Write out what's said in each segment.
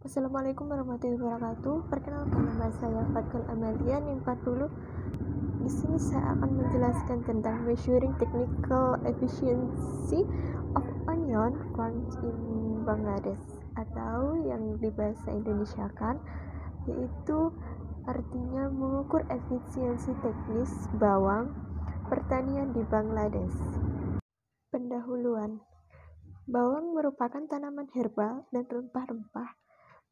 Assalamualaikum warahmatullahi wabarakatuh. Perkenalkan, nama saya Fatkul Amalia NIM 40. Di sini saya akan menjelaskan tentang measuring technical efficiency of onion farms in Bangladesh, atau yang di bahasa Indonesiakan yaitu artinya mengukur efisiensi teknis bawang pertanian di Bangladesh. Pendahuluan. Bawang merupakan tanaman herbal dan rempah-rempah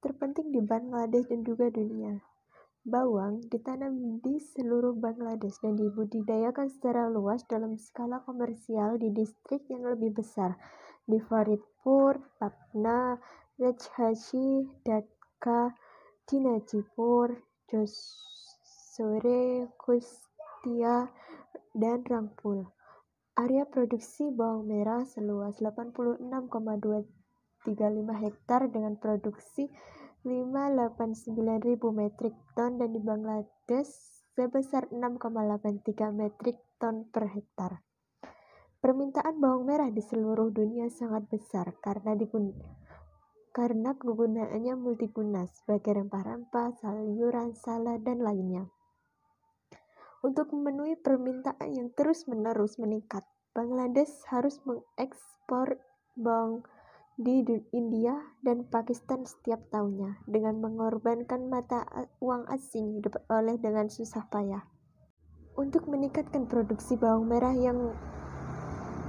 terpenting di Bangladesh dan juga dunia. Bawang ditanam di seluruh Bangladesh dan dibudidayakan secara luas dalam skala komersial di distrik yang lebih besar di Faridpur, Patna, Rajshahi, Dhaka, Dinajipur, Jessore, Kustia, dan Rangpur. Area produksi bawang merah seluas 86,235 hektar dengan produksi 589.000 metrik ton dan di Bangladesh sebesar 6,83 metrik ton per hektar. Permintaan bawang merah di seluruh dunia sangat besar karena kegunaannya multiguna sebagai rempah-rempah, sayuran, salad, dan lainnya. Untuk memenuhi permintaan yang terus-menerus meningkat, Bangladesh harus mengekspor bawang di India dan Pakistan setiap tahunnya dengan mengorbankan mata uang asing diperoleh dengan susah payah. Untuk meningkatkan produksi bawang merah yang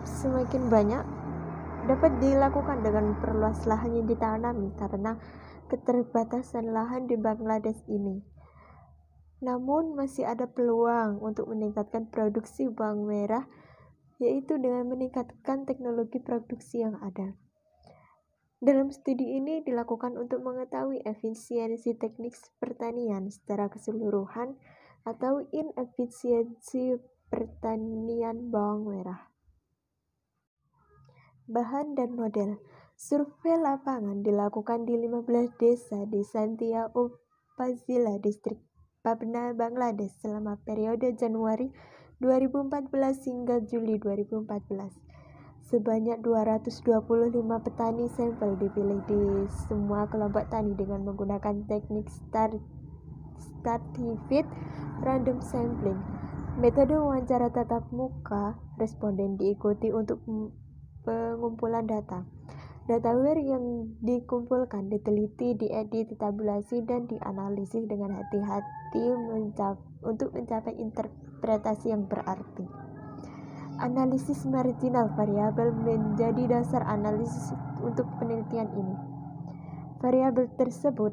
semakin banyak, dapat dilakukan dengan memperluas lahan yang ditanami karena keterbatasan lahan di Bangladesh ini. Namun masih ada peluang untuk meningkatkan produksi bawang merah, yaitu dengan meningkatkan teknologi produksi yang ada. Dalam studi ini dilakukan untuk mengetahui efisiensi teknik pertanian secara keseluruhan atau inefisiensi pertanian bawang merah. Bahan dan model. Survei lapangan dilakukan di 15 desa di Santia Upazila, distrik Pabna, Bangladesh selama periode Januari 2014 hingga Juli 2014. Sebanyak 225 petani sampel dipilih di semua kelompok tani dengan menggunakan teknik stratified random sampling. Metode wawancara tatap muka responden diikuti untuk pengumpulan data. Dataware yang dikumpulkan, diteliti, diedit, ditabulasi, dan dianalisis dengan hati-hati untuk mencapai interpretasi yang berarti. Analisis marginal variabel menjadi dasar analisis untuk penelitian ini. Variabel tersebut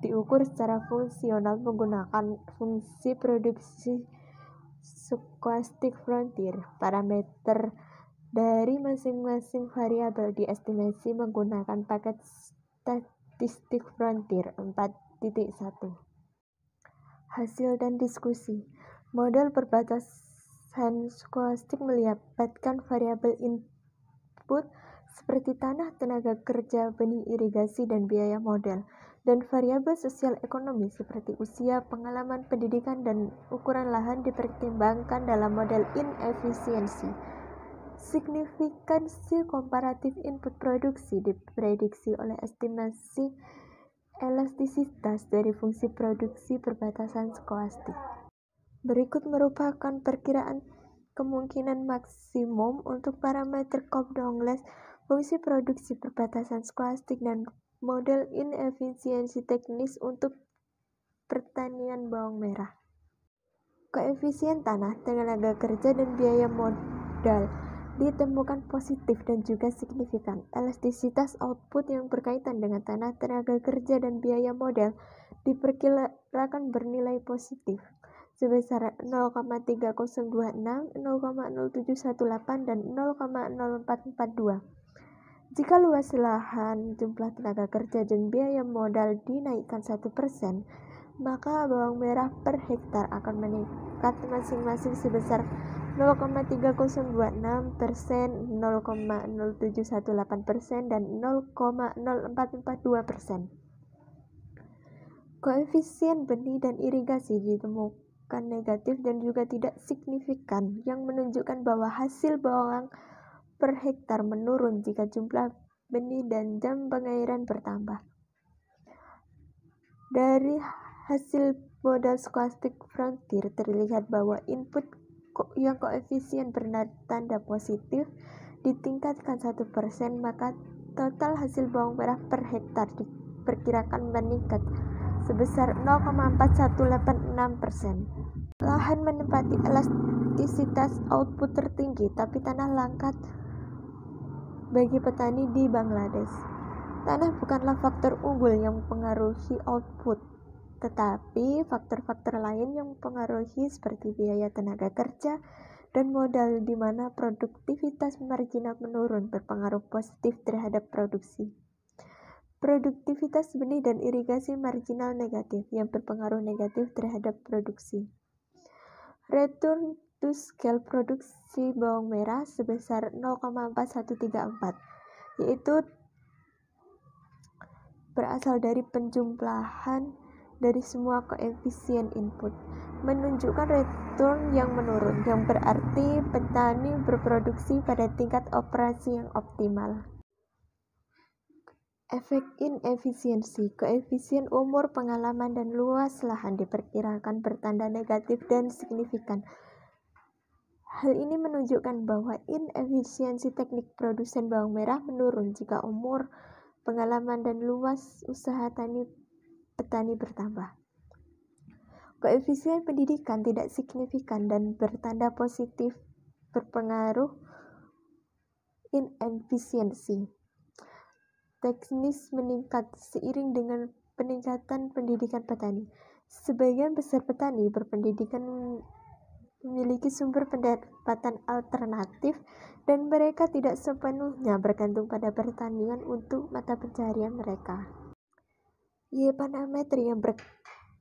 diukur secara fungsional menggunakan fungsi produksi stochastic frontier. Parameter dari masing-masing variabel diestimasi menggunakan paket statistik frontier 4.1. Hasil dan diskusi. Model perbatasan stochastik melibatkan variabel input seperti tanah, tenaga kerja, benih, irigasi, dan biaya model, dan variabel sosial ekonomi seperti usia, pengalaman, pendidikan, dan ukuran lahan dipertimbangkan dalam model inefisiensi. Signifikansi komparatif input produksi diprediksi oleh estimasi elastisitas dari fungsi produksi perbatasan stochastik. Berikut merupakan perkiraan kemungkinan maksimum untuk parameter Cobb-Douglas, fungsi produksi perbatasan stochastik, dan model inefisiensi teknis untuk pertanian bawang merah. Koefisien tanah, tenaga kerja, dan biaya modal ditemukan positif dan juga signifikan. Elastisitas output yang berkaitan dengan tanah, tenaga kerja, dan biaya modal diperkirakan bernilai positif sebesar 0,3026, 0,0718, dan 0,0442. Jika luas lahan, jumlah tenaga kerja, dan biaya modal dinaikkan 1%, maka bawang merah per hektar akan meningkat masing-masing sebesar 0,3026%, 0,0718%, dan 0,0442%. Koefisien benih dan irigasi ditemukan negatif dan juga tidak signifikan, yang menunjukkan bahwa hasil bawang per hektar menurun jika jumlah benih dan jam pengairan bertambah. Dari hasil modal Scholastic Frontier terlihat bahwa input yang koefisien bertanda positif ditingkatkan 1%, maka total hasil bawang merah per hektar diperkirakan meningkat sebesar 0,4186%. Lahan menempati elastisitas output tertinggi, tapi tanah langka bagi petani di Bangladesh. Tanah bukanlah faktor unggul yang mempengaruhi output, tetapi faktor-faktor lain yang mempengaruhi seperti biaya tenaga kerja dan modal, di mana produktivitas marginal menurun berpengaruh positif terhadap produksi. Produktivitas benih dan irigasi marginal negatif yang berpengaruh negatif terhadap produksi. Return to scale produksi bawang merah sebesar 0,4134, yaitu berasal dari penjumlahan dari semua koefisien input, menunjukkan return yang menurun, yang berarti petani berproduksi pada tingkat operasi yang optimal. Efek inefisiensi, koefisien umur, pengalaman, dan luas lahan diperkirakan bertanda negatif dan signifikan. Hal ini menunjukkan bahwa inefisiensi teknik produsen bawang merah menurun jika umur, pengalaman, dan luas usaha petani bertambah. Koefisien pendidikan tidak signifikan dan bertanda positif berpengaruh inefisiensi teknis meningkat seiring dengan peningkatan pendidikan petani. Sebagian besar petani berpendidikan memiliki sumber pendapatan alternatif dan mereka tidak sepenuhnya bergantung pada pertanian untuk mata pencaharian mereka. Parameter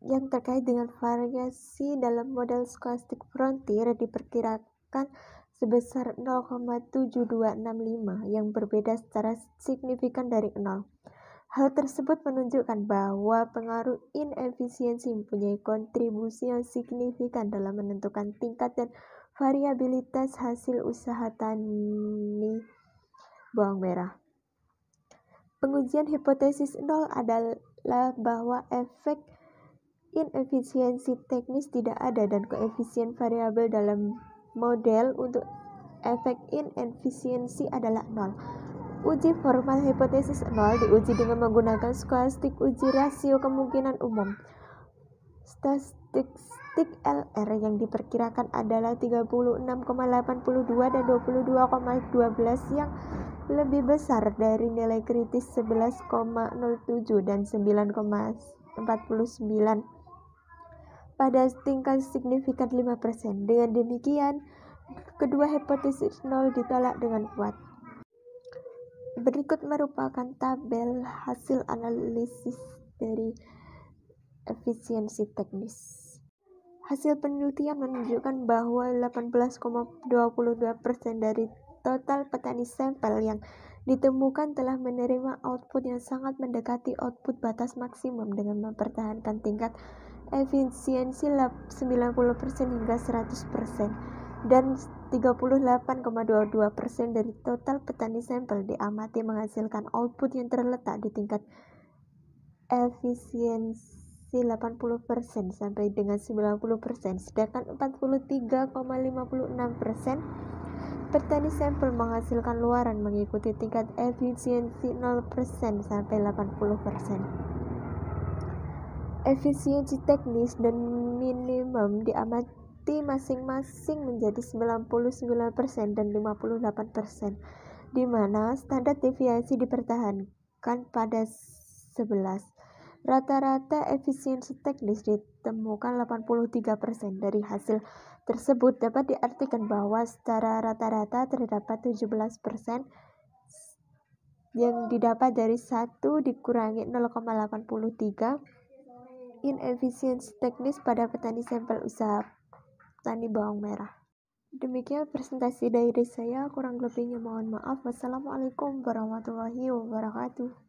yang terkait dengan variasi dalam model Scholastic Frontier diperkirakan sebesar 0,7265 yang berbeda secara signifikan dari 0. Hal tersebut menunjukkan bahwa pengaruh inefisiensi mempunyai kontribusi yang signifikan dalam menentukan tingkat dan variabilitas hasil usaha tani bawang merah. Pengujian hipotesis 0 adalah bahwa efek inefisiensi teknis tidak ada dan koefisien variabel dalam model untuk efek inefisiensi adalah 0. Uji formal hipotesis 0 diuji dengan menggunakan scholastic uji rasio kemungkinan umum. Statistik LR yang diperkirakan adalah 36,82 dan 22,12 yang lebih besar dari nilai kritis 11,07 dan 9,49 pada tingkat signifikan 5%. Dengan demikian, kedua hipotesis 0 ditolak dengan kuat. Berikut merupakan tabel hasil analisis dari efisiensi teknis. Hasil penelitian menunjukkan bahwa 18,22% dari total petani sampel yang ditemukan telah menerima output yang sangat mendekati output batas maksimum dengan mempertahankan tingkat efisiensi 90% hingga 100%. Dan 38,22% dari total petani sampel diamati menghasilkan output yang terletak di tingkat efisiensi 80% sampai dengan 90%, sedangkan 43,56% petani sampel menghasilkan luaran mengikuti tingkat efisiensi 0% sampai 80%. Efisiensi teknis dan minimum diamati masing-masing menjadi 99% dan 58%, di mana standar deviasi dipertahankan pada 11. Rata-rata efisiensi teknis ditemukan 83%. Dari hasil tersebut dapat diartikan bahwa secara rata-rata terdapat 17% yang didapat dari 1 dikurangi 0,83 inefisiensi teknis pada petani sampel usaha tani bawang merah. Demikian presentasi dari saya, kurang lebihnya mohon maaf. Wassalamualaikum warahmatullahi wabarakatuh.